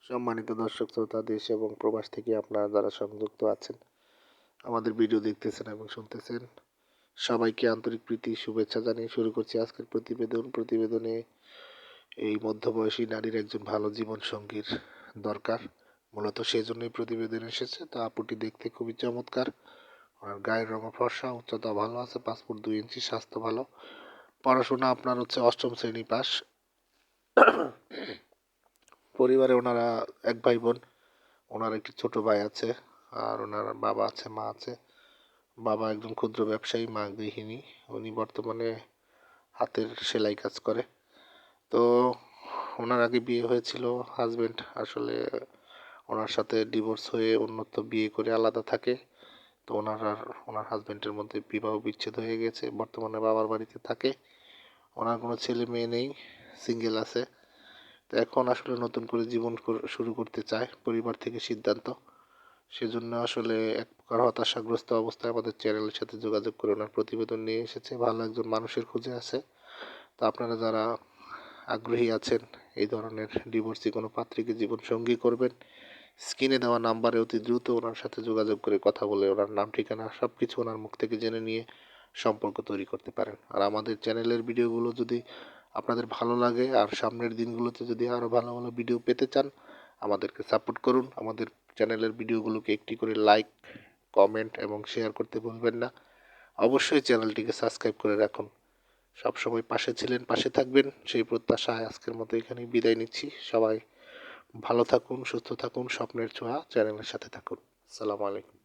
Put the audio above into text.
সম্মানিত দর্শক শ্রোতা, দেশ এবং প্রবাস থেকে আপনারা যারা সংযুক্ত আছেন, আমাদের ভিডিও দেখতেছেন এবং শুনতেছেন, সবাইকে আন্তরিক প্রীতি শুভেচ্ছা জানিয়ে শুরু করছি আজকের প্রতিবেদনে এই মধ্যবয়সী নারীর একজন ভালো জীবন সঙ্গীর দরকার। মূলত সেই জন্যই প্রতিবেদন এসেছে। তা আপুটি দেখতে খুবই চমৎকার, ওনার গায়ের রঙ ফর্সা, উচ্চতা ভালো আছে 5 ফুট 2 ইঞ্চি, স্বাস্থ্য ভালো, পড়াশোনা আপনার হচ্ছে 8ম শ্রেণী পাস। পরিবারে ওনারা এক ভাই বোন, ওনার একটি ছোট ভাই আছে, আর ওনার বাবা আছে, মা আছে। বাবা একজন ক্ষুদ্র ব্যবসায়ী, মা গৃহিণী। উনি বর্তমানে হাতের সেলাই কাজ করে। তো ওনার আগে বিয়ে হয়েছিল, হাজবেন্ড আসলে ওনার সাথে ডিভোর্স হয়ে অন্যত্র বিয়ে করে আলাদা থাকে। তো ওনার হাজবেন্ডের মধ্যে বিবাহ বিচ্ছেদ হয়ে গেছে, বর্তমানে বাবার বাড়িতে থাকে। ওনার কোনো ছেলে মেয়ে নেই, সিঙ্গেল আছে। তো এখন আসলে নতুন করে জীবন শুরু করতে চায়, পরিবার থেকে সিদ্ধান্ত। সেজন্য আসলে এক প্রকার হতাশাগ্রস্ত অবস্থায় আমাদের চ্যানেলের সাথে যোগাযোগ করে ওনার প্রতিবেদন নিয়ে এসেছে। ভালো একজন মানুষের খোঁজে আছে। তো আপনারা যারা আগ্রহী আছেন এই ধরনের ডিভোর্সি কোনো পাত্রীকে জীবন সঙ্গী করবেন, স্ক্রিনে দেওয়া নাম্বারে অতি দ্রুত ওনার সাথে যোগাযোগ করে কথা বলে ওনার নাম ঠিকানা সব কিছু ওনার মুখ থেকে জেনে নিয়ে সম্পর্ক তৈরি করতে পারেন। আর আমাদের চ্যানেলের ভিডিওগুলো যদি আপনাদের ভালো লাগে আর সামনের দিনগুলোতে যদি আরও ভালো ভালো ভিডিও পেতে চান, আমাদেরকে সাপোর্ট করুন। আমাদের চ্যানেলের ভিডিওগুলোকে একটি করে লাইক, কমেন্ট এবং শেয়ার করতে ভুলবেন না। অবশ্যই চ্যানেলটিকে সাবস্ক্রাইব করে রাখুন। সবসময় পাশে ছিলেন, পাশে থাকবেন সেই প্রত্যাশায় আজকের মতো এখানেই বিদায় নিচ্ছি। সবাই ভালো থাকুন, সুস্থ থাকুন, স্বপ্নের ছোঁয়া চ্যানেলের সাথে থাকুন। আসসালামু আলাইকুম।